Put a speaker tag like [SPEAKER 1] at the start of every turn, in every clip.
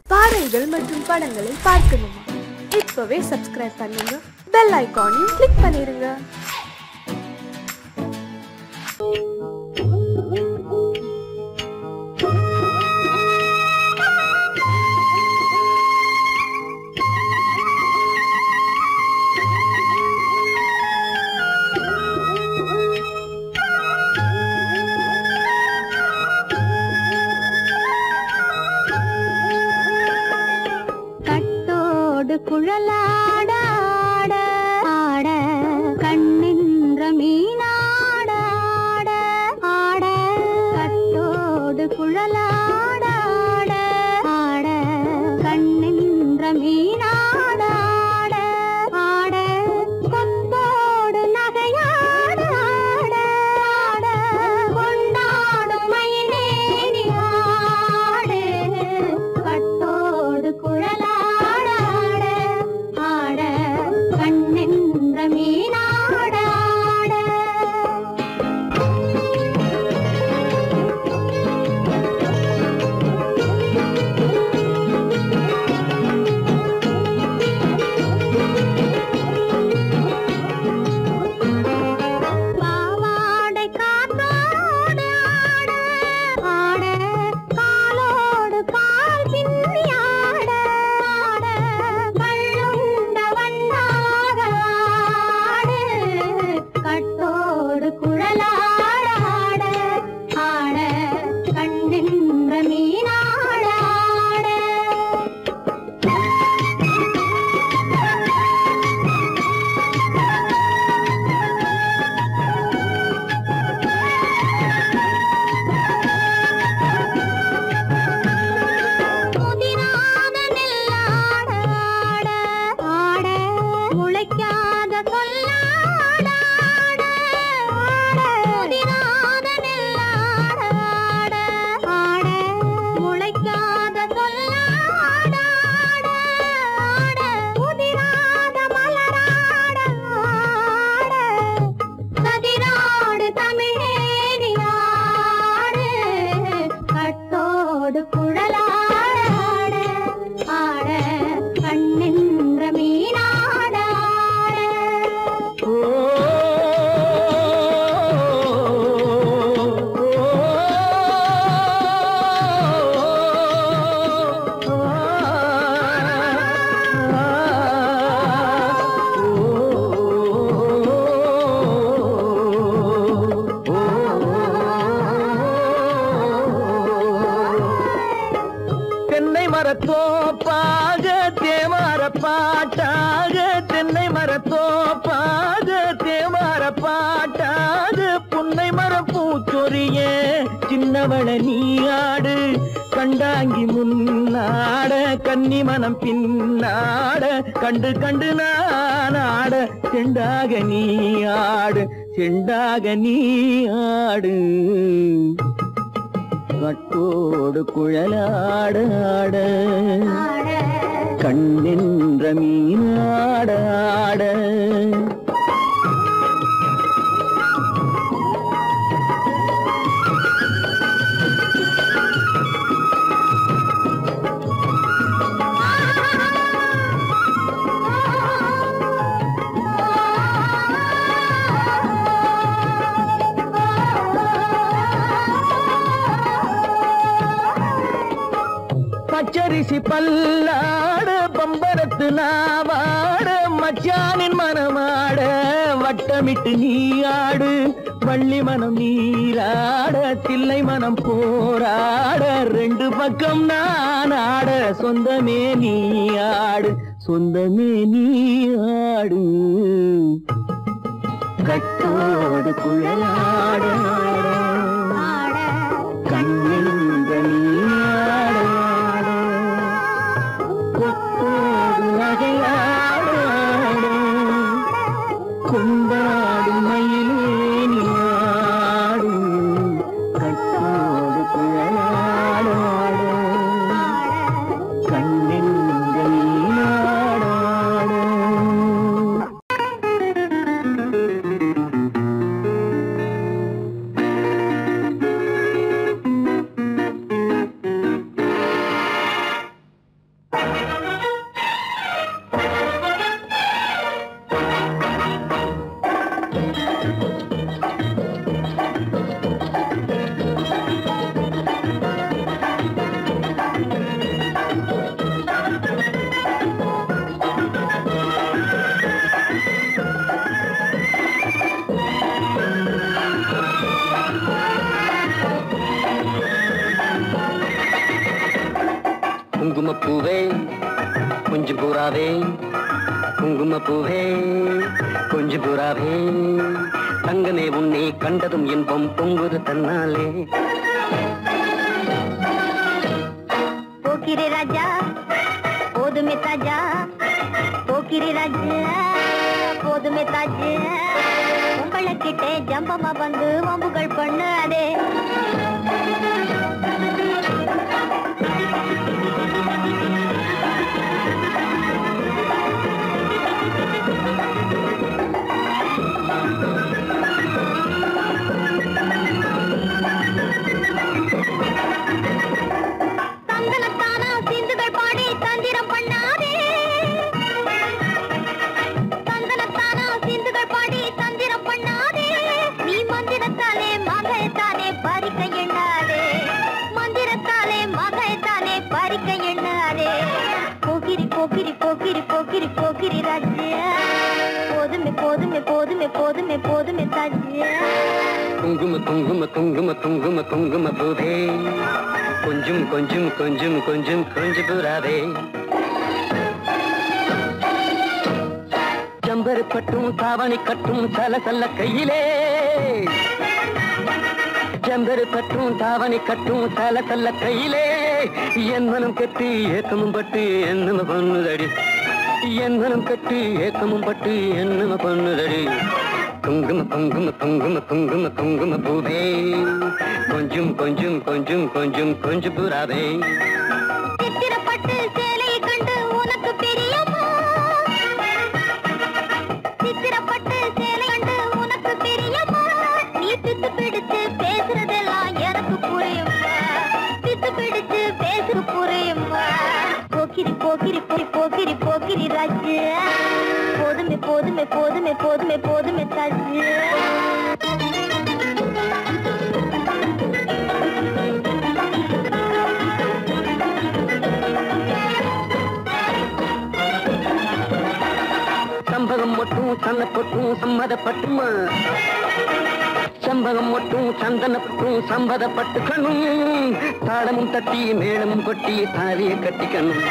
[SPEAKER 1] பாடல்கள் மற்றும் படங்களை பார்க்கணுமா? இப்பவே சப்ஸ்கிரைப் பண்ணுங்க, பெல் ஐகானையும் கிளிக் பண்ணிருங்க.
[SPEAKER 2] குழலாட ஆட ஆட கண்ணின்ற மீனாட ஆட ஆட கட்டோடு குழலாட ஆட ஆட கண்ணின்ற மீனாட ஆட ஆட கொத்தோடு நகையாட ஆட ஆட கொண்டாடும் மயிலேறி ஆடு கட்டோடு குழலாட
[SPEAKER 3] சின்னவள நீயாடு கண்டாங்கி முன்னாட கன்னி மனம் பின்னாட கண்டு கண்டு நானாட செண்டாக நீயாடு செண்டாக நீயாடு கட்டோடு குழலாட ஆட கண்ணின்ற மீனாட ஆட பச்சரிசி பல்லாட பம்பரத்து நாவாட மச்சானின் மனமாட வட்டமிட்டு நீயாடு வள்ளி மனம் நீராட தில்லை மனம் போராட ரெண்டு பக்கம் நான் ஆட சொந்தமே நீயாடு சொந்தமே நீயாடு கட்டோடு குழலாட கண்ணின்ற நீயாட கொண்டாடு மயிலேனி ஆடு கட்டோடு குழலாட கண்ணின்ற நீயாட
[SPEAKER 4] குங்குமப்பூவே கொஞ்சம் புறாவே, குங்குமப்பூவே கொஞ்சம் புறாவே, தங்கமே உன்னை கண்டதும் இன்பம் பொங்குது தன்னாலே.
[SPEAKER 2] போக்கிரி ராஜா போதுமே தாஜா, போக்கிரி ராஜா போதுமே தாஜா, உங்களை கிட்டே ஜம்பமா வந்து வம்புகள் பண்ணாதே. தந்தனத்தானா சிந்துகள் பாடி தந்திரம் பண்ணாதே, தந்தனத்தானா சிந்துகள் பாடி தந்திரம் பண்ணாதே, நீ மந்திரத்தாலே மகைத்தானே பறிக்க எண்ணாதே, மந்திரத்தாலே மகைத்தானே பறிக்க எண்ணாதே. போக்கிரி போக்கிரி போக்கிரி போக்கிரி போக்கிரி ராஜா, போதுமே போதுமே போதுமே போதுமே போதுமே தாஜா.
[SPEAKER 4] குங்கும குங்கும குங்கும குங்கும குங்கும பூவே கொஞ்சம் கொஞ்சம் கொஞ்சம் கொஞ்சம் கொஞ்சம் புறாவே, ஜம்பரு பட்டும் தாவணி கட்டும் சல சல்ல கையிலே, ஜம்பரு பட்டும் தாவணி கட்டும் சல சல்ல கையிலே, என் மனம் கட்டி ஏக்கமும் பட்டு என்னம பண்ணுதடி, என் மனம் கட்டி ஏக்கமும் பட்டு என்னம பண்ணுதடி. குங்கும குங்கும குங்கும குங்கும குங்கும பூவே கொஞ்சம் கொஞ்சம் கொஞ்சம் கொஞ்சம் கொஞ்சம் புறாவே.
[SPEAKER 2] சித்திரப்பட்டு சேலையை கண்டு உனக்கு பிரியமா, சித்திரப்பட்டு சேலை கண்டு உனக்கு பிரியமா, நீ பித்து பிடிச்சு பேசுறதெல்லாம் எனக்கு புரியுமா, பித்து பிடிச்சு பேசுற புரியுமா. போக்கிரி போக்கிரி போக்கிரி போக்கிரி ராஜா, போதுமே போதுமே போதுமே போதுமே போதுமே தாஜா.
[SPEAKER 4] சம்பகம் மட்டும் சன்னப்பட்டும் சம்மதப்பட்டுமா, சம்பகம் மட்டும் சந்தனப்பட்டும் சம்மதப்பட்டுக்கணும், தாளமும் தட்டி மேளமும் கொட்டி தாலிய கட்டிக்கணும்,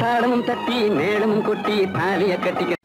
[SPEAKER 4] தாளமும் தட்டி மேளமும் கொட்டி தாலிய கட்டிக்கணும்.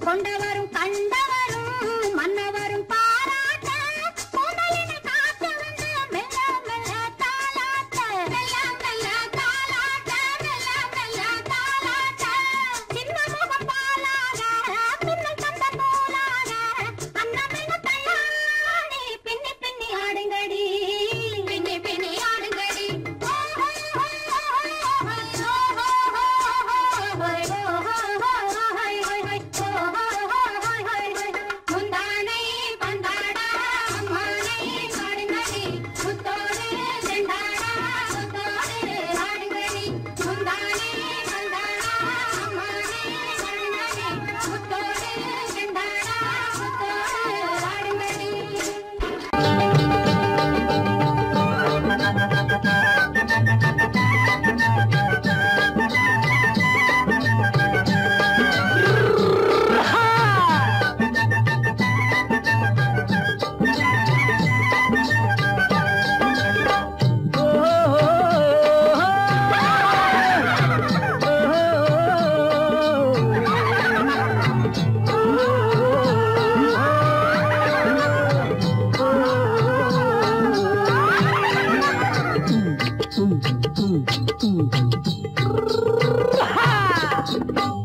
[SPEAKER 2] கொண்டவரும் கண்டவரும் மன்னவரும் பாராட்ட முதலினை காத்து வந்து மெல்ல மெல்ல தாலாட்ட மெல்ல மெல்ல தாலாட்ட மெல்ல மெல்ல தாலாட்ட சின்ன முகம் பாலாக பின்னல் தந்த போலாக அன்னமென தள்ளாடி பின்னி பின்னி ஆடுங்கடி பின்னி பின்னி ஆடுங்கடி முந்தானை பந்தாடா அம்மானை ஆடுங்கடி முத்தோடு செண்டாடா முத்தோடு ஆடுங்கடி முந்தானை பந்தாடா அம்மானை ஆடுங்கடி முத்தோடு செண்டாடா முத்தோடு ஆடுங்கடி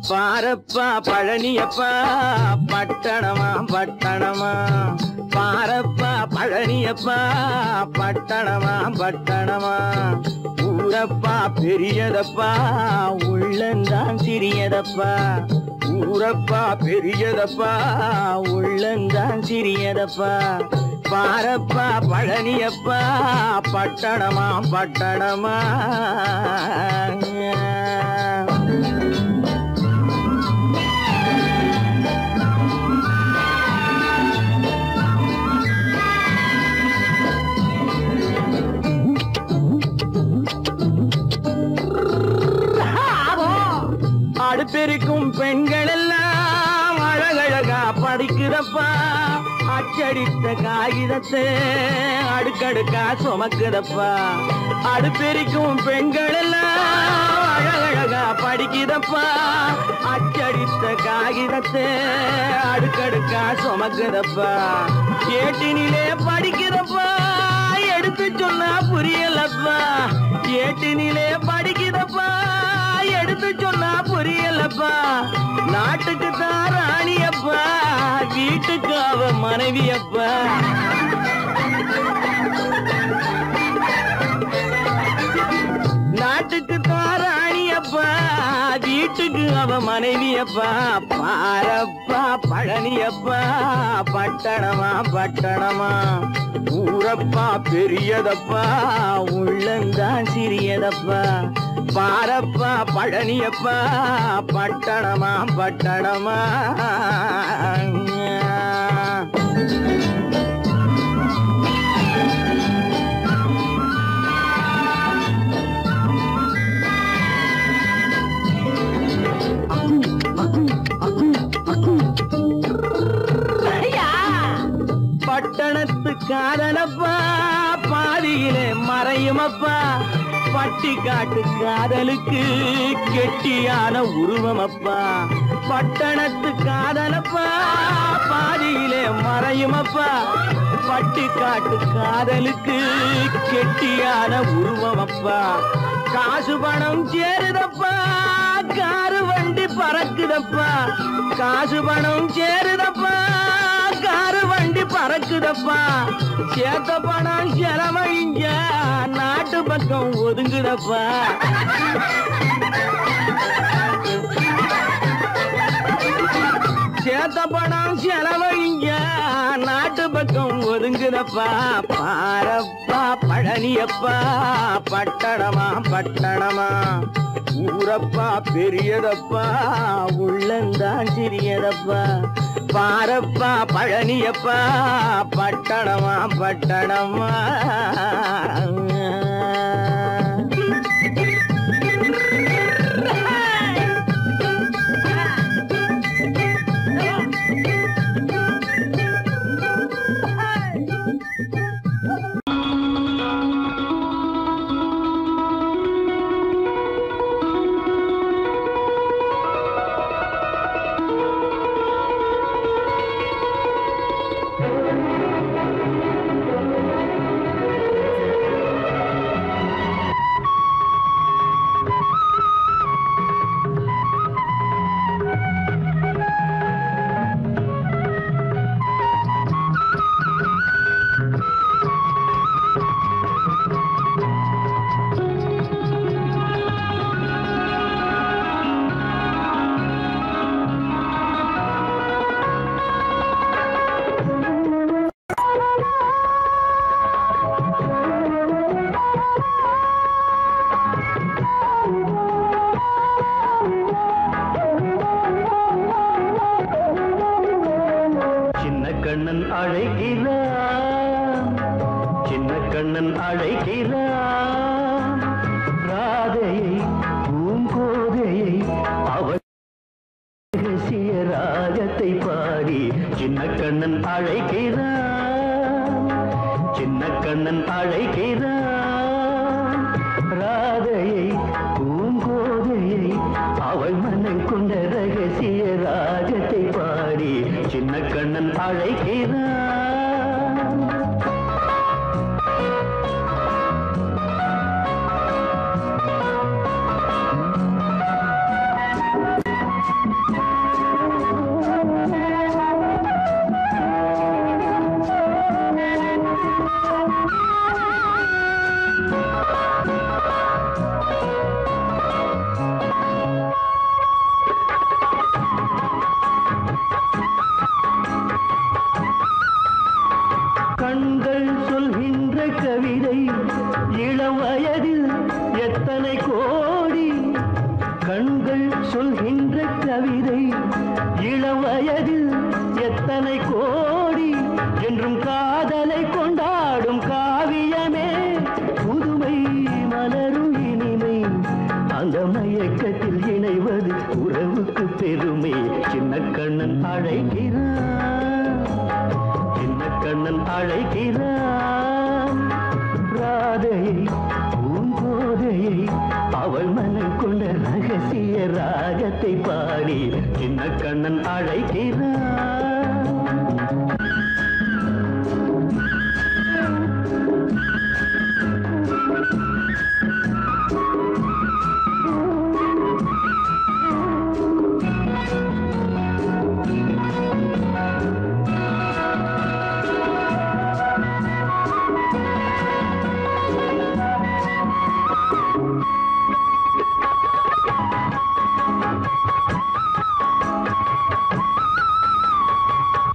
[SPEAKER 3] பாரப்பா பழனியப்பா பட்டணமா பட்டணமா பாரப்பா பழனியப்பா பட்டணமா பட்டணமா ஊரப்பா பெரியதப்பா உள்ளந்தான் சிறியதப்பா ஊரப்பா பெரியதப்பா உள்ளந்தான் சிறியதப்பா பாரப்பா பழனியப்பா பட்டணமா பட்டணமா அடுப்பெருக்கும் பெண்கள் எல்லாம் அழகழகா படிக்கிறப்பா அச்சடித்த காகிதத்தை அடுக்கடுக்கா சுமக்குதப்பா அடுப்பெருக்கும் பெண்கள் எல்லாம் அழகழகா படிக்கிறப்பா அச்சடித்த காகிதத்தை அடுக்கடுக்கா சுமக்குதப்பா ஏட்டினிலே படிக்கிறப்பா எடுத்து சொன்னா புரியலப்பா ஏட்டினிலே படிக்கிறப்பா எடுத்து சொன்னா புரியலப்பா நாட்டுக்கு தான் ராணியப்பா வீட்டுக்கு அவ மனைவியப்பா நாட்டுக்கு தான் ராணியப்பா வீட்டுக்கு அவ மனைவியப்பா பாரப்பா பழனியப்பா பட்டணமா பட்டணமா ஊரப்பா பெரியதப்பா உள்ளந்தான் சிறியதப்பா பாரப்பா பழனியப்பா பட்டணமா பட்டணமா பட்டணத்து காதலப்பா பாதியிலே மறையுமப்பா பட்டி காட்டு காதலுக்கு கெட்டியான உருவமப்பா பட்டணத்து காதலப்பா பாதியிலே மறையுமப்பா பட்டி காட்டு காதலுக்கு கெட்டியான உருவமப்பா காசு பணம் சேருதப்பா காரு வண்டி பறக்குதப்பா காசு பணம் சேருதப்பா காரு வண்டி பறக்குதப்பா சேத்த பணம் செலவழிஞ்ச நாட்டு பக்கம் ஒதுங்குதப்பா சேத்த பணம் செலவழிஞ்ச நாட்டு பக்கம் ஒதுங்குதப்பா பாரப்பா பழனியப்பா பட்டணமா பட்டணமா ஊரப்பா பெரியதப்பா உள்ளந்தான் சிறியதப்பா பாரப்பா பழனியப்பா பட்டணமா பட்டணமா
[SPEAKER 4] கண்ணன் அழைக்கிறான், சின்ன கண்ணன் அழைக்கிறான். ராதையை பூங்கோதையை அவள் ரகசிய ராகத்தை பாடி சின்ன கண்ணன் அழைக்கிறான், சின்ன கண்ணன் அழைக்கிறான். ராதையை பூங்கோதையை அவள் மனம் கொண்ட ரகசிய ராகத்தை பாடி சின்ன கண்ணன் அழைக்கிறான். கண்கள் சொல்கின்ற கவிதை இளம் வயதில் எத்தனை கோடி, கண்கள் சொல்கின்ற கவிதை இளம் வயதில் எத்தனை கோடி, என்றும் காதலை கொண்டாடும் காவியமே புதுமை மலரும் இனிமை, அந்த மயக்கத்தில் இணைவது உறவுக்கு பெருமை. சின்ன கண்ணன் அழைக்கிறான், சின்ன கண்ணன் அழைக்கிறான். ராதையை பூங்கோதையை அவள் மனம் கொண்ட ரகசிய ராகத்தை பாடி சின்ன கண்ணன் அழைக்கிறான்.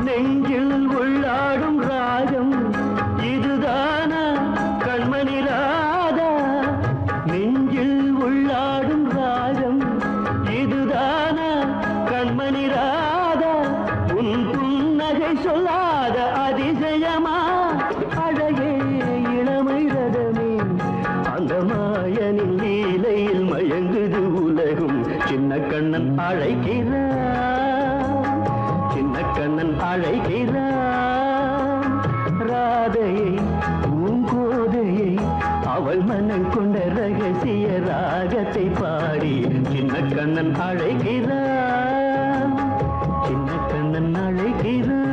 [SPEAKER 4] நெஞ்சில் உள்ளாடும் ராகம் இதுதானா கண்மணி ராதா, நெஞ்சில் உள்ளாடும் ராகம் இதுதானா கண்மணி ராதா. உன் புன்னகை சொல்லாத அதிசயமா அழகே இளமை ரதமே, அந்த மாயனின் லீலையில் மயங்குது உலகும். சின்ன கண்ணன் அழைக்கிறான், சின்ன கண்ணன் அழைக்கிறான். ராதையை பூங்கோதையை அவள் மனம் கொண்ட ரகசிய ராகத்தை பாடி சின்ன கண்ணன் அழைக்கிறான், சின்ன கண்ணன் அழைக்கிறான்.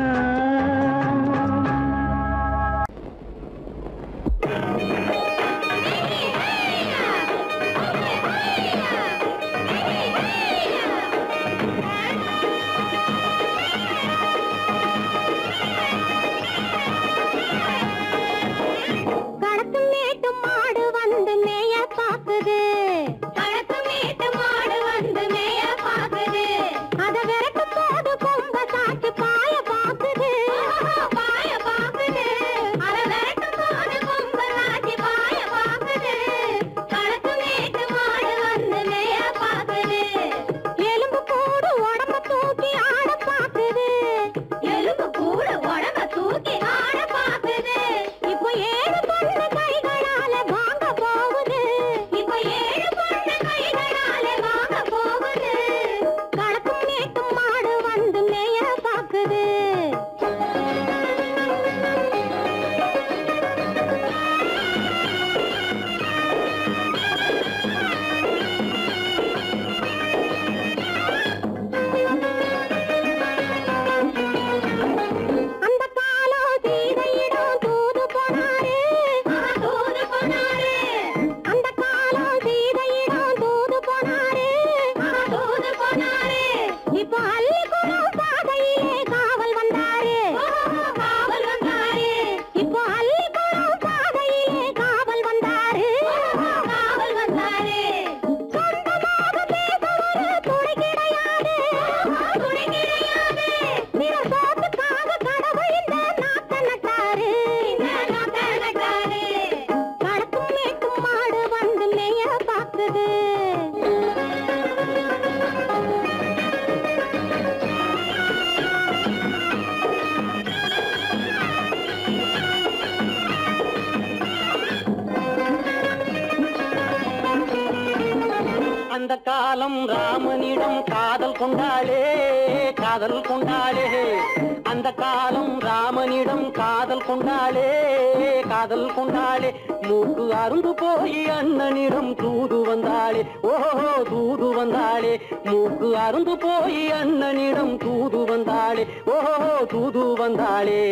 [SPEAKER 2] இப்போ அள்ளி குளம் பாதையிலே காவல் வந்தாரே.
[SPEAKER 4] காலம் ராமனிடம் காதல் கொண்டாளே காதல் கொண்டாளே அந்த காலம் ராமனிடம் காதல் கொண்டாளே காதல் கொண்டாளே மூக்கு அருந்து போய் அண்ணனிடம் தூது வந்தாளே ஓஹோ தூது வந்தாளே மூக்கு அருந்து போய் அண்ணனிடம் தூது வந்தாளே ஓஹோ தூது வந்தாளே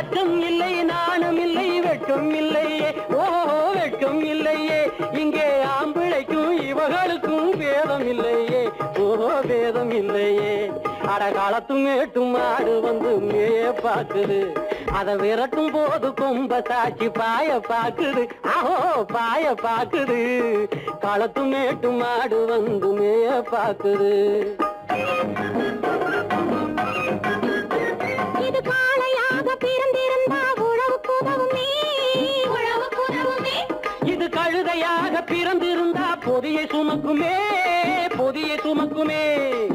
[SPEAKER 4] அச்சம் இல்லை நாணம் இல்லை வெட்கம் இல்லையே ஓஹோ வெட்கம் இல்லையே இங்கே ஆம்பிளைக்கும் இவர்களுக்கும் வேதம் இல்லையே ஓஹோ வேதம் இல்லையே அடகாலத்து மேட்டும் மாடு வந்து மேய பாக்குது அத விரட்டும் போது கொம்ப சாட்சி பாய பாக்குது ஆஹோ பாய பாக்குது களத்து மேட்டும் மாடு வந்து மேய பாக்குது
[SPEAKER 2] இது காளையாக பிறந்திருந்தா உழவுக்கு உதவுமே உழவுக்கு உதவுமே
[SPEAKER 4] இது கழுதையாக பிறந்திருந்தா பொதியை சுமக்குமே பொதியை சுமக்குமே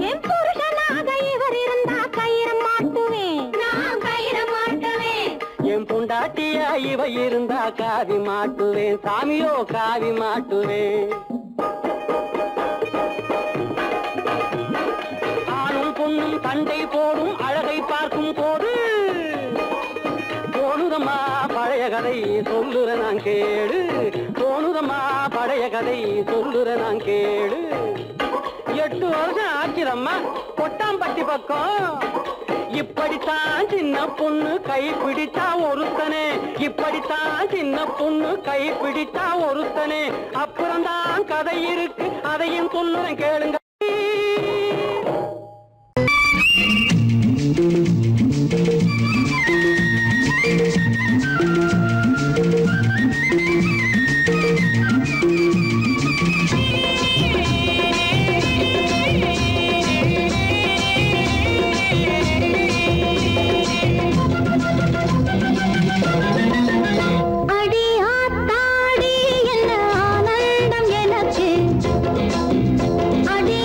[SPEAKER 2] என் புருஷனாக இவர் இருந்தா கயிறு மாட்டுவேன் நான் கயிறு மாட்டுவேன்
[SPEAKER 4] என் பொண்டாட்டியா இவ இருந்தா காவி மாட்டுவேன் சாமியோ காவி மாட்டுவேன் ஆணும் பொண்ணும் சண்டை போடும் அழகை பார்க்கும் போது தோணுதம்மா பழைய கதை சொல்லுற நான் கேளு தோணுதம்மா பழைய கதை சொல்லுற நான் கேளு 8 வருஷம் ஆச்சுதம்மா கொட்டாம்பட்டி பக்கம் இப்படித்தான் சின்ன பொண்ணு கை பிடித்தா ஒருத்தனே இப்படித்தான் சின்ன பொண்ணு கை பிடித்தா ஒருத்தனே அப்புறம்தான் கதை இருக்கு அதையும் சொல்லுறேன் கேளுங்க
[SPEAKER 2] அடி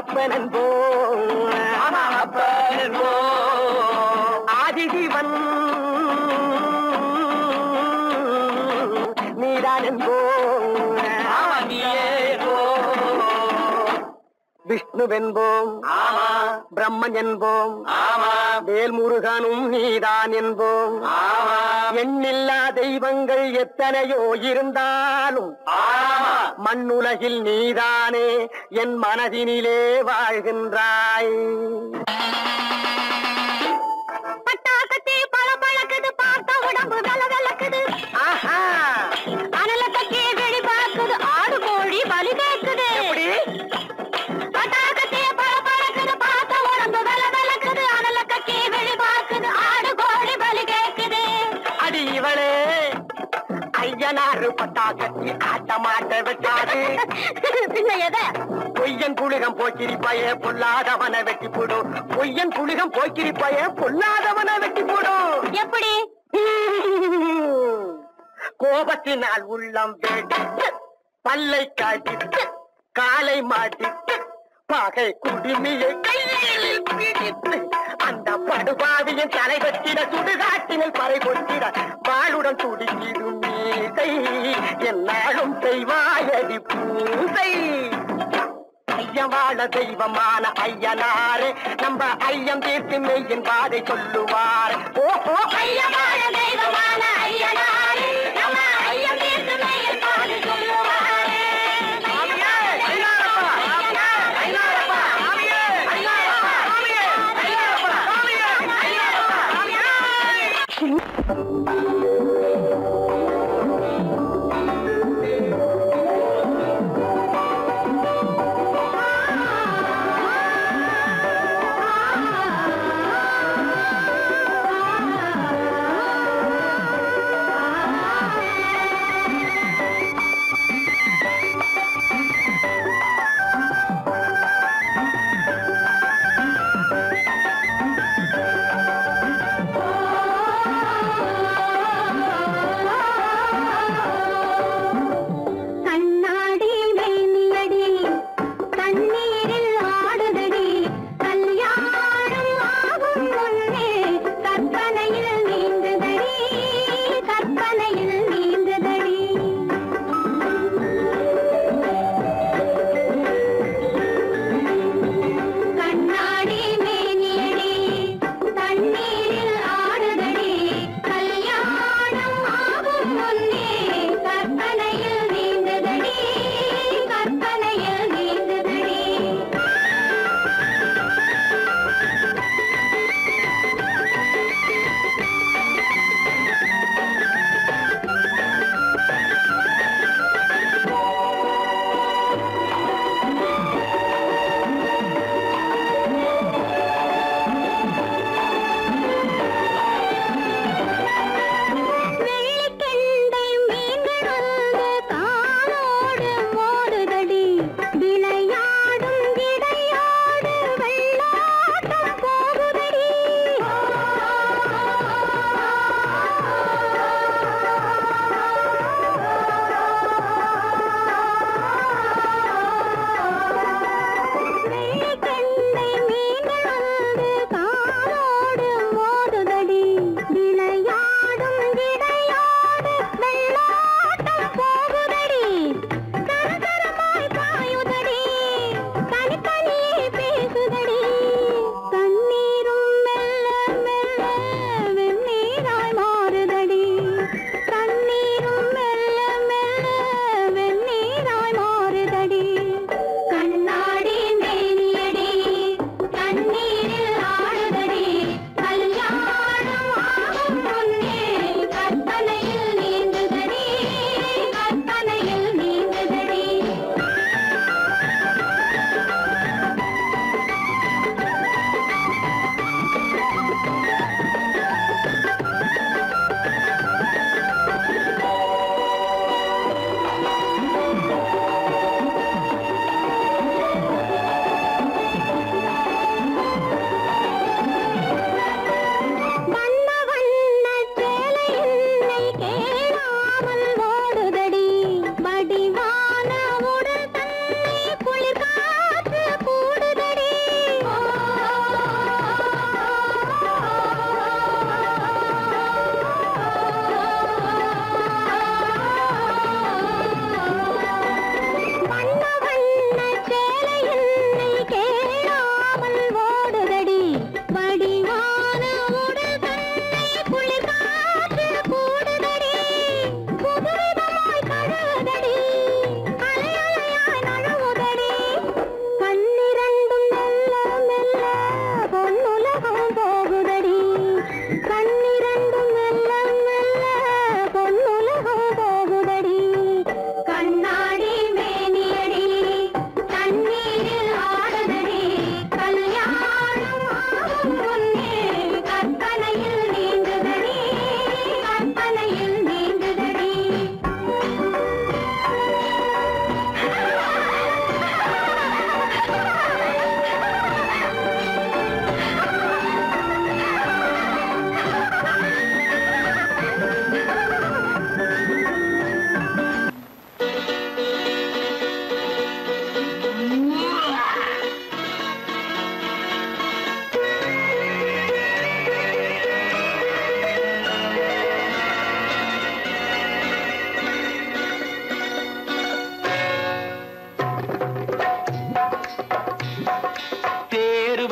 [SPEAKER 4] அப்பன் என்போம் அப்பன் என்போம் ஆதிசிவன் நீதான் என்போம் விஷ்ணுவென்போம் பிரம்மன் என்போம் வேல்முருகனும் நீதான் என்போம் எண்ணில்லா தெய்வங்கள் எத்தனையோ இருந்தாலும் மண்ணுலகில் நீதானே என் மனதினிலே வாழ்கின்றாய்.
[SPEAKER 2] பட்டாக்கத்தி பல பழக்குது பார்த்த உடம்பு வெல வெலக்குது அனல தக்கி வெடி பார்க்குது ஆடு கோழி பலி கேக்குது பட்டாக்கத்தி பல பழக்குது பார்த்த உடம்பு வெல வெலக்குது அனல தக்கி வெடி பார்க்குது ஆடு கோழி பலி கேக்குது.
[SPEAKER 4] அடி இவளே ஐயனாறு பட்டாக்கத்தி ஆட்ட மாட்ட வெட்டாது
[SPEAKER 2] பின்ன எத
[SPEAKER 4] பொய்யன் புலிகம் போக்கிரிப்பாயே பொல்லாதவனை வெட்டி போடும் பொய்யன் புலிகம் போக்கிரிப்பாயே பொல்லாதவனை வெட்டி போடும்.
[SPEAKER 2] எப்படி
[SPEAKER 4] கோபத்தினால் உள்ளம் வெடித்து பல்லை காட்டிட்டு காலை மாட்டிட்டு பகை குடுமியை கையில் பிடித்து அந்த படுபாவியின் தலை வெட்டிட சுடுகாட்டினில் பறை கொட்டிட வாளுடன் துடிக்கிடும் மீசை என்னாலும் செய்வாயடி பூசை. ஐயம் வாழ தெய்வமான ஐயனாரே நம்ம ஐயம் தீர்த்து மெய்யின் பாதை சொல்லுவார். ஓஹோ
[SPEAKER 2] ஐயம் வாழ தெய்வமான ஐயனாரே நம்ம ஐயம் தீர்த்து மெய்யின் பாதை சொல்லுவாரே.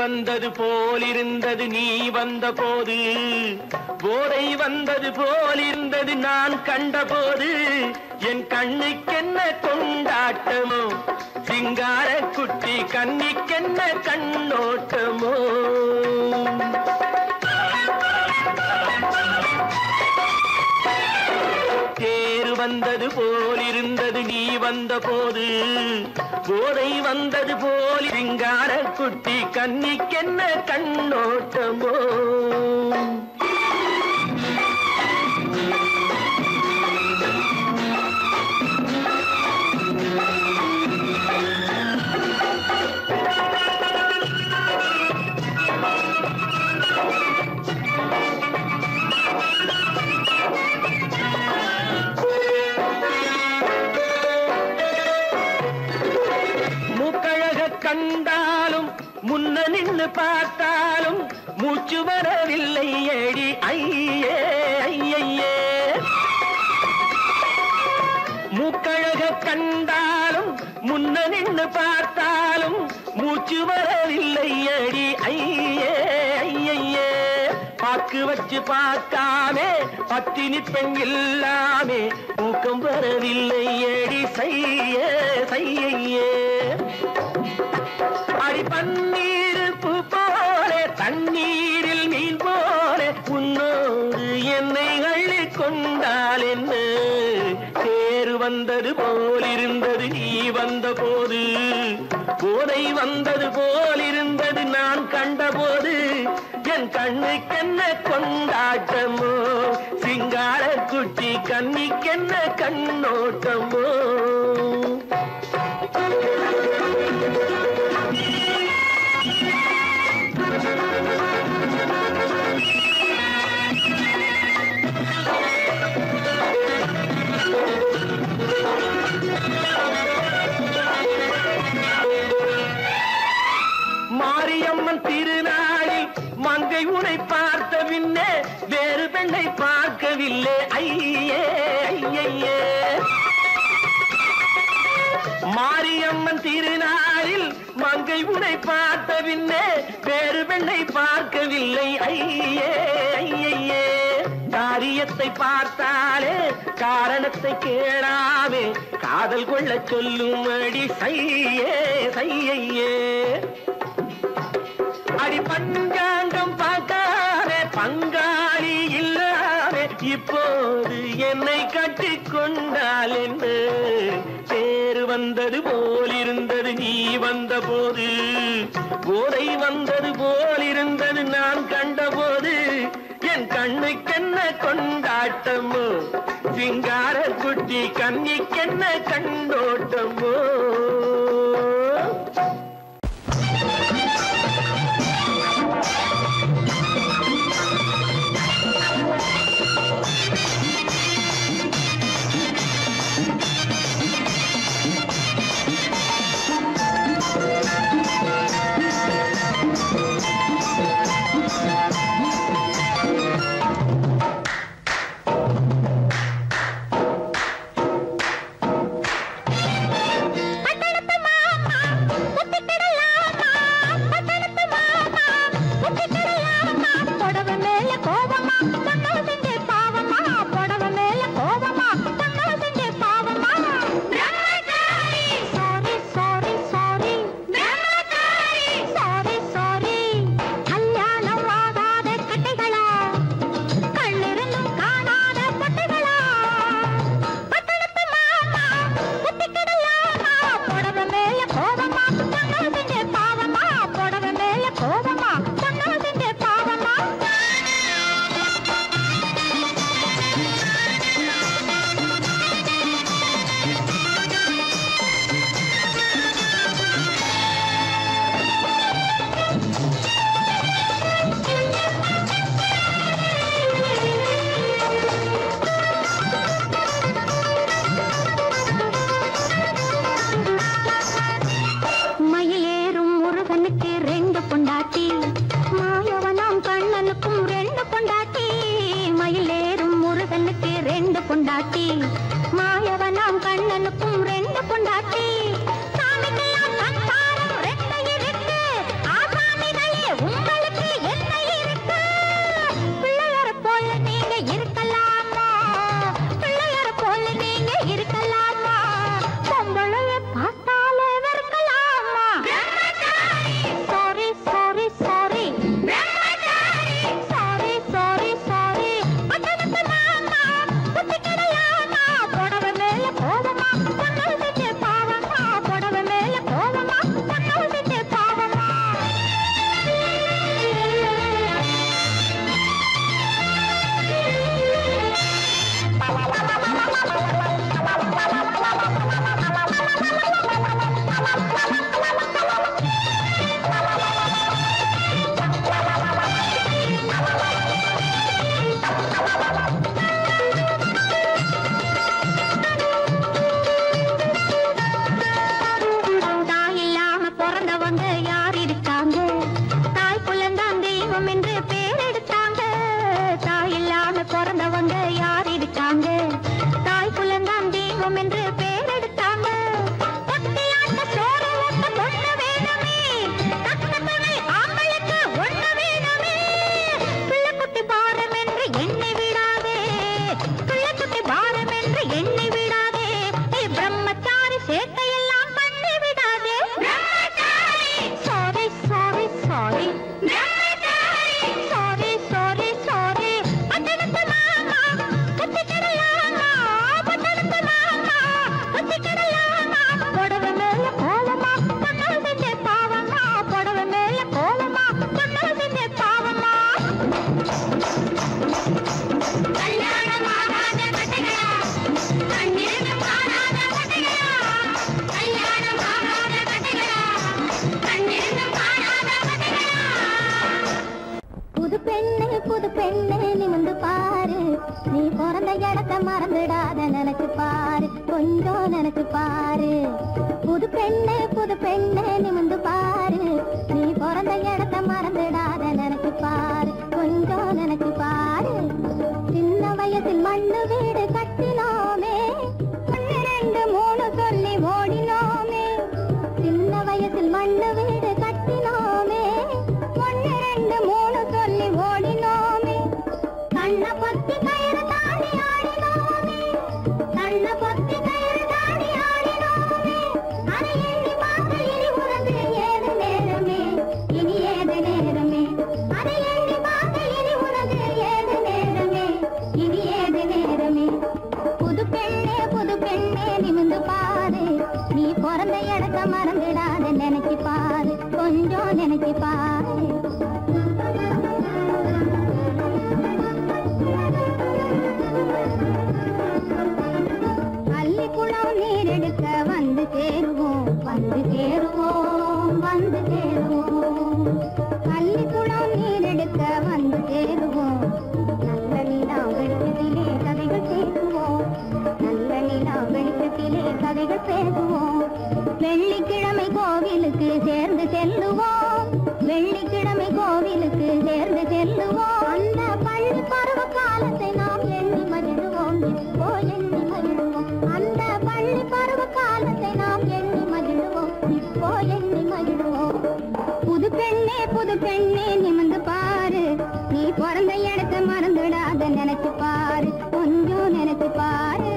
[SPEAKER 3] வந்தது போலிருந்தது நீ வந்த போது, போதை வந்தது போலிருந்தது நான் கண்டபோது, என் கண்ணுக்கென்ன கொண்டாட்டமோ, சிங்கார குட்டி கண்ணிக்கென்ன கண்ணோட்டமோ. தேர் வந்தது போலிருந்தது நீ வந்த போது, போதை வந்தது போல் சிங்கார குட்டி கண்ணிக்கென்ன கண்ணோட்டமோ. கண்டாலும் முன்ன நின்று பார்த்தாலும் மூச்சு வரவில்லை ஏடி ஐயே ஐயே. மூக்கழக கண்டாலும் முன்ன நின்று பார்த்தாலும் மூச்சு வரவில்லை ஏடி ஐயே ஐயே. பாக்கு வச்சு பார்க்காமே பத்தினி பெண் இல்லாமே ஊக்கம் வரவில்லை ஏடி செய்ய செய்யே. அடி பன்னீர் பூ போலே தண்ணீரில் மீன் போலே உன்னோடு என்னை அள்ளி கொண்டால் என்ன. தேர் வந்தது போலிருந்தது நீ வந்த போது, போதை வந்தது போலிருந்தது நான் கண்டபோது, என் கண்ணுக்கென்ன கொண்டாட்டமோ, சிங்கார குட்டி கண்ணிக்கென்ன கண்ணோட்டமோ. மாரியம்மன் திருநாளில் மங்கை உனை பார்த்த பின்னே வேறு பெண்ணை பார்க்கவில்லை ஐயே ஐயே. மாரியம்மன் திருநாளில் மங்கை உனை பார்த்த பின்னே வேறு பெண்ணை பார்க்கவில்லை ஐயே ஐயே. காரியத்தை பார்த்தாலே காரணத்தை கேளாமே காதல் கொள்ள சொல்லும் அடி செய்யே செய்யே. அடி பஞ்சாங்கம் பார்க்காதே பங்காளி இல்லாமே இப்போது என்னை கட்டிக் கொண்டால் என்ன. தேர் வந்தது போலிருந்தது நீ வந்த போது, போதை வந்தது போலிருந்தது நான் கண்டபோது, என் கண்ணுக்கென்ன கொண்டாட்டமோ, சிங்கார குட்டி கண்ணிக்கென்ன கண்ணோட்டமோ.
[SPEAKER 2] மறந்துடாத நினைச்சு பாரு, கொஞ்சம் நினைச்சு பாரு. புது பெண்ணே நிமிந்து பாரு, நீ பிறந்த இடத்த மறந்துடாத நினைச்சு பாரு, கொஞ்சம் நினைச்சு பாரு. சின்ன வயசில் மண்ணு வீடு கட்டினோமே, 1 2 3 சொல்லி ஓடினோமே. சின்ன வயசில் மண்ணு வீடு கட்டினோமே, 1 2 3 சொல்லி ஓடினோமே. கண்ண பொத்தி கயிறு தாண்டி ஆடினோமே, கண்ண பொத்தி கயிறு தாண்டி ஆடினோமே. அதை எண்ணி பார்த்து இனி உனக்கு ஏது நேரமே, இனி ஏது நேரமே. அதை எண்ணி பார்த்து இனி உனக்கு ஏது நேரமே, இனி ஏது நேரமே. புது பெண்ணே நிமிந்து பாரு, நீ பிறந்த இடத்த மறந்துடாத நினைச்சு பாரு, கொஞ்சம் நினைச்சு பாரு. பள்ளிக்குளம் நீரெடுக்க வந்து சேருவோம், வந்து சேருவோம், வந்து சேருவோம். பள்ளிக்குளம் நீரெடுக்க வந்து சேருவோம், நல்ல நிலா வெளிச்சத்திலே கதைகள் பேசுவோம், நல்ல நிலா வெளிச்சத்திலே கதைகள் பேசுவோம். வெள்ளிக்கிழமை கோவிலுக்கு சேர்ந்து செல்லுவோம், வெள்ளிக்கிழமை கோவிலுக்கு சேர்ந்து செல்லுவோம். அந்த பள்ளி பருவ காலத்தை நாம் எண்ணி மகிழ்வோம், இப்போ எண்ணி மகிழ்வோம். அந்த பள்ளி பருவ காலத்தை நாம் எண்ணி மகிழ்வோம், இப்போ எண்ணி மகிழ்வோம். புது பெண்ணே நிமிந்து பாரு, நீ பிறந்த இடத்த மறந்துடாத நினைச்சு பாரு, கொஞ்சம் நினைச்சு பாரு.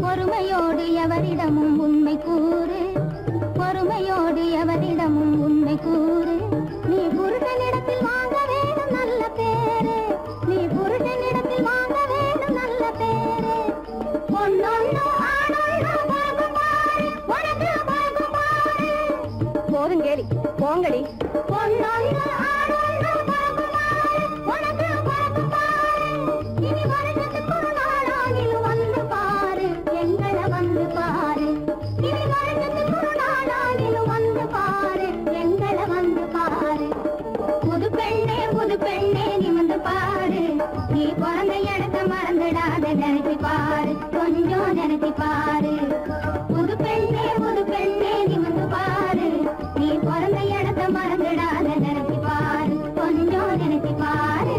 [SPEAKER 2] பொறுமையோடு எவரிடமும் உண்மை கூறு, பொறுமையோடு எவரிடமும் உண்மை கூறு. நீ புருஷனிடத்தில் வாங்க வேணும் நல்ல பேரு, நீ புருஷனிடத்தில் வாங்க வேணும் நல்ல பேரு. பொன்னொன்னு ஆணொன்னு பாகம் பாரு, உனக்கு பாகம் பாரு. போதும் கேலி போங்கடி. பொன்னொன்னு ஆணொன்னு பாகம் பாரு, உனக்கு பாகம் பாரு. இனி வருஷத்துக்கு ஒரு நாளாகிலும் வந்து பாரு, எங்களை வந்து பாரு. இனி வருஷத்துக்கு ஒரு நாளாகிலும் வந்து பாரு, எங்களை வந்து பாரு. புது பெண்ணே நிமிந்து பாரு, நீ பிறந்த இடத்த மறந்துடாத நினைச்சு பாரு, கொஞ்சம் நினைச்சு பாரு. புது பெண்ணே நிமிந்து பாரு, நீ பிறந்த இடத்த மறந்துடாத நினைச்சு பாரு, கொஞ்சம் நினைச்சு பாரு.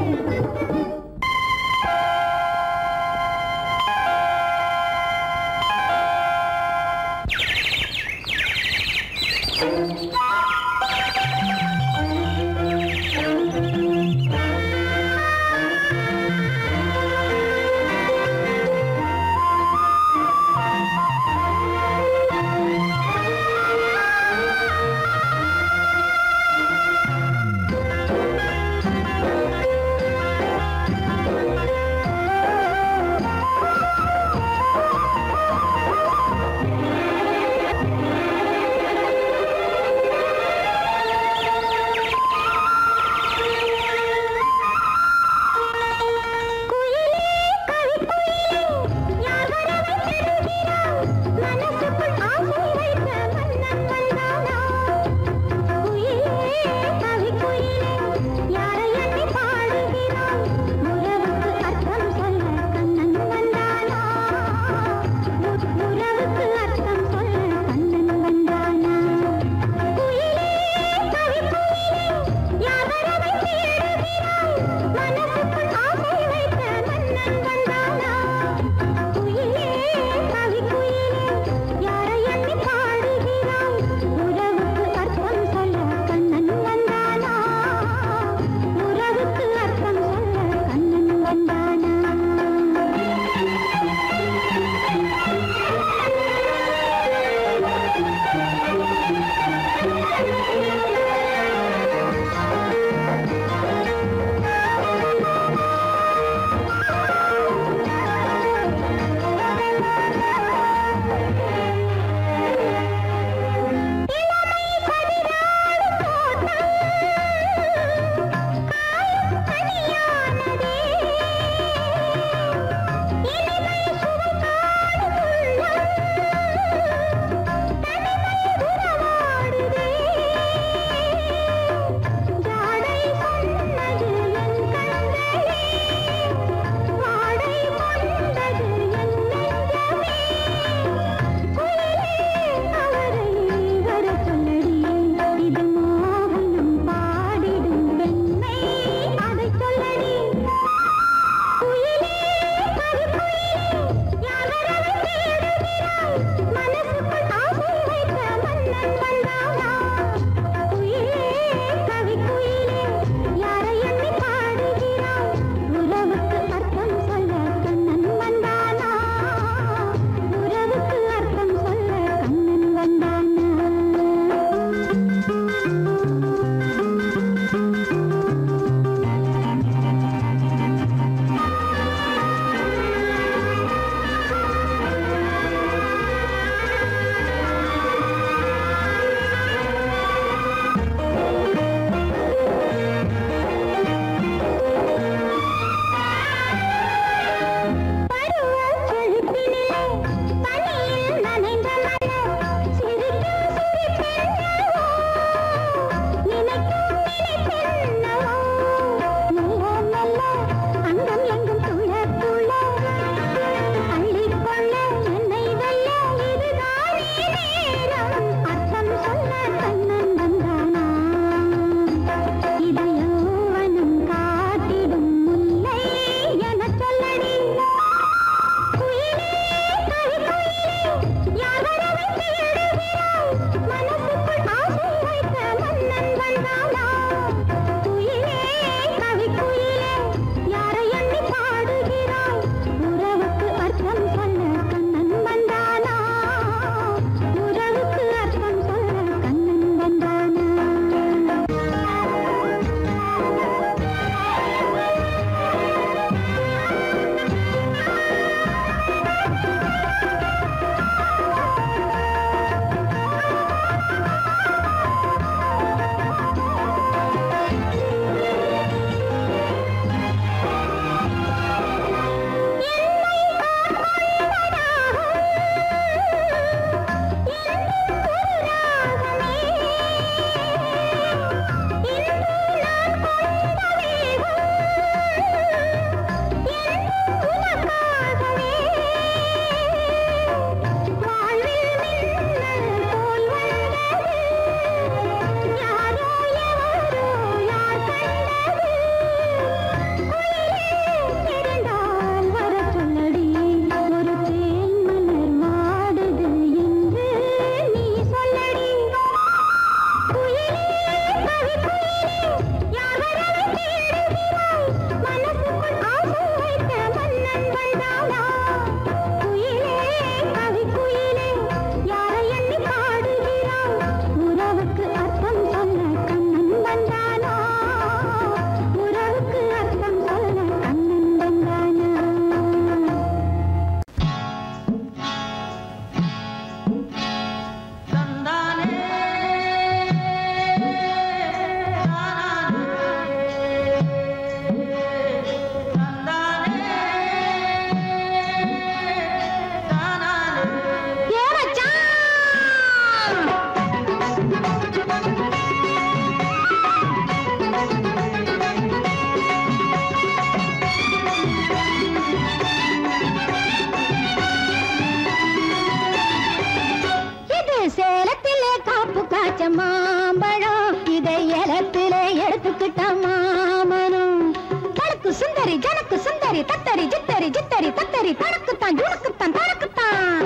[SPEAKER 2] ஜித்தரி தத்தரி ஜித்தரி ஜித்தரி தத்தரி தனக்குத்தான் ஜுணுக்குத்தான் தனக்குத்தான்.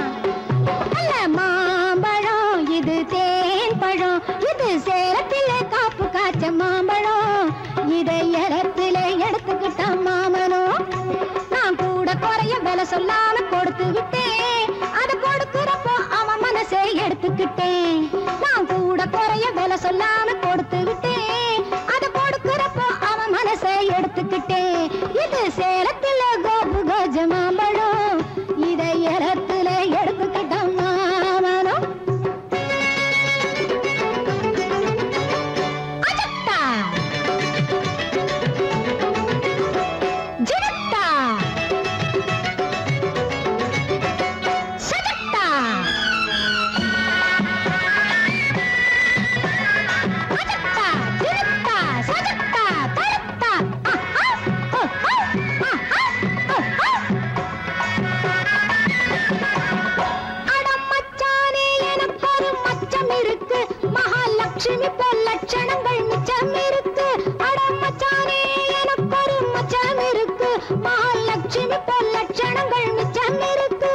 [SPEAKER 2] நல்ல மாம்பழம் இது தேன் பழம், இது சேலத்திலே காப்பு காய்ச்ச மாம்பழம். இதை இடத்திலே எடுத்துக்கிட்டான் மாமனும். நான் கூட குறைய விலை சொல்லாம கொடுத்து விட்டேன். அது கொடுக்கிறப்போ அவன் மனசை எடுத்துக்கிட்டேன். நான் கூட குறைய விலை சொல்லாம கொடுத்து விட்டேன். அது கொடுக்கிறப்போ அவன் மனசை எடுத்துக்கிட்டேன். இது சேலத்தில கோபு கஜ மாம்பழம். இதை இடத்துல எடுத்துக்கிட்டான் மாமனும். அஜத்தா ஜினத்தா சஜத்தா அஜத்தா ஜினத்தா சஜத்தா தரத்தா. அடமச்சானே எனக்கு ஒரு மச்சம் இருக்கு, மகாலட்சுமி போல் லட்சணங்கள் மிச்சம் இருக்கு. அடமச்சானே எனக்கு ஒரு மச்சம் இருக்கு, மகாலட்சுமி போல் லட்சணங்கள் மிச்சம் இருக்கு.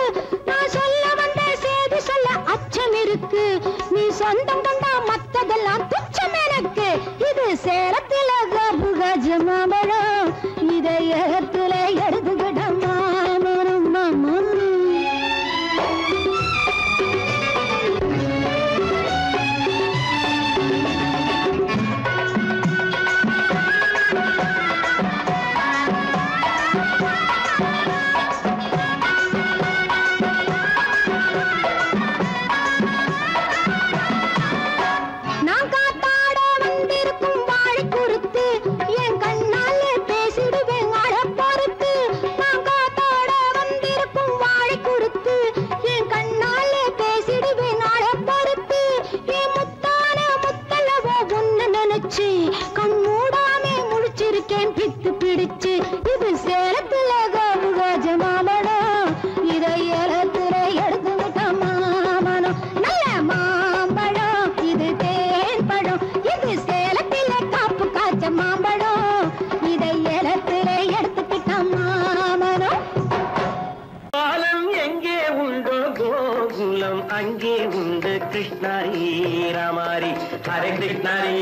[SPEAKER 2] நான் சொல்ல வந்த செய்தி சொல்ல அச்சம் இருக்கு. நீ சொந்தம் கொண்டா மத்ததெல்லாம் துச்சம் எனக்கு. இது சேலத்தில கபு கஜ மாம்பழம். இதை இடத்துல எடுத்துக்கிட்ட மாமனும் மாமனும். நான் காத்தாட வந்திருக்கும் வாழை குறுத்து, என் கண்ணாலே பேசிடுவேன் அழ பொறுத்து. நான் காத்தாட வந்திருக்கும் வாழை குறுத்து, என் கண்ணாலே பேசிடுவேன் அழ பொறுத்து. என் முத்தான முத்தலவோ ஒன்னு நினைச்சு கண் மூடாமே முழிச்சிருக்கேன் பித்து பிடிச்சு. இது சேலத்துல கோபு கஜ மாம்பழம். இதை ஏலத்துல எடுத்துக்கிட்ட மாமனம். நல்ல மாம்பழம் இது தேன் பழம், இது சேலத்தில காப்பு காய்ச்ச மாம்பழம். இதை ஏலத்துல எடுத்துக்கிட்ட மாமனம்.
[SPEAKER 3] பாலம் எங்கே உண்டோ கோகுலம் அங்கே உண்டு கிருஷ்ணாரி ராமாரி. ஹரே கிருஷ்ணாரி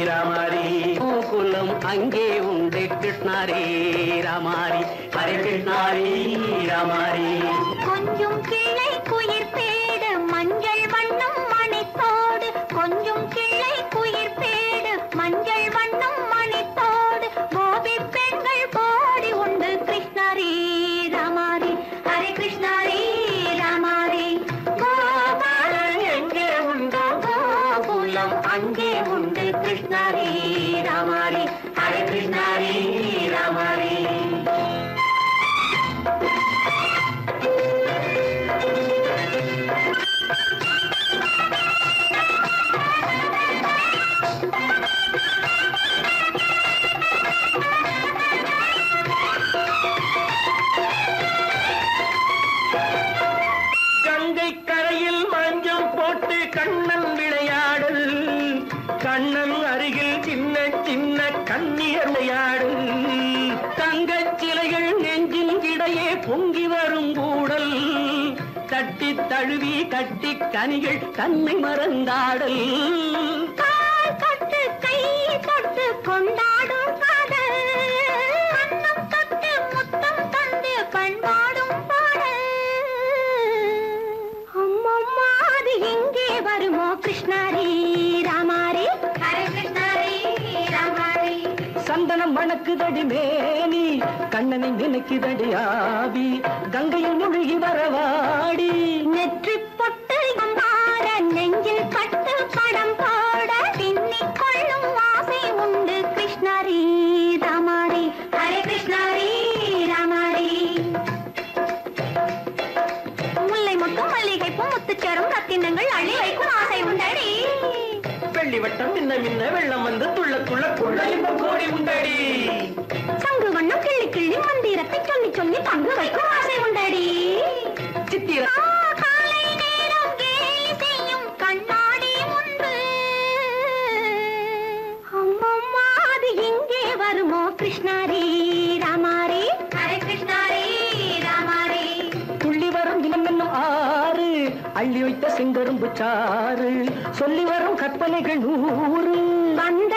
[SPEAKER 3] ராமாரி.
[SPEAKER 4] கோகுலம் அங்கே உண்டு கிருஷ்ணாரே ராமாரி.
[SPEAKER 3] ஹரே கிருஷ்ணாரி ராமாரி.
[SPEAKER 2] கொஞ்சம் கிளை குயிர் பேடு மஞ்சள் வண்ணம் மணித்தோடு. கொஞ்சம் கிளை குயிர் பேடு மஞ்சள் வண்ணம் மணித்தோடு. கோபி பெண்கள் போடி உண்டு கிருஷ்ணாரி ராமாரி. ஹரே கிருஷ்ணாரி ராமாரி.
[SPEAKER 3] பாலம் எங்கே உண்டோ கோகுலம் அங்கே உண்டு கிருஷ்ணாரி ராமாரி. ஹரே கிருஷ்ணாரி ராமாரி. கங்கை கரையில் மஞ்சள் போட்டு கண்ணன் விளையாடல். கண்ணன் அருகில் சின்ன சின்ன கண்ணீர் விளையாடல். தங்கச் சிலைகள் நெஞ்சின் இடையே பொங்கி வரும் கூடல். தட்டி தழுவி கட்டி கனிகள் தன்னை மறந்தாடல்.
[SPEAKER 2] கால் தொட்டு கை தொட்டு கொண்டாடும் காதல். கண்ணம் தொட்டு முத்தம் தந்து பண்பாடும் பாடல். அம்மம்மா அது எங்கே வருமோ கிருஷ்ணாரி ராமாரி. ஹரே கிருஷ்ணாரி ராமாரி.
[SPEAKER 4] சந்தனம் மணக்குதடி மேனி, கண்ணனை நினைக்குதடி ஆவி. கங்கையில் முழுகி வரவாடி.
[SPEAKER 2] நெற்றி பொட்டு அம்மாட நெஞ்சில் கட்டு படம் போட பின்னிக் கொள்ளும் ஆசை உண்டு கிருஷ்ணாரி ராமாரி. ஹரே கிருஷ்ணாரி ராமாரி. முல்லை மொட்டும் மல்லிகை பூ முத்துச்சரம் ரத்தினங்கள் அள்ளி வைக்கும் ஆசை உண்டடி.
[SPEAKER 3] வெள்ளி வட்டம் மின்ன மின்ன வெள்ளம் வந்து துள்ள துள்ள கொள்ள இந்த கோடி உண்டடி.
[SPEAKER 2] சங்கு வண்ணம் கிள்ளி கிள்ளி மந்திரத்தை சொல்லி சொல்லி பங்கு வைக்கும் ஆசை உண்டடி.
[SPEAKER 3] சித்திர
[SPEAKER 2] காலை நேரம் கேலி செய்யும் கண்ணாடி முன்பு. அம்மம்மா அது எங்கே வருமோ கிருஷ்ணாரி ராமாரி. ஹரே
[SPEAKER 3] அள்ளி வைத்த செங்கரும்பு சாறு சொல்லி வரும் கற்பனைகள் 100
[SPEAKER 2] வந்த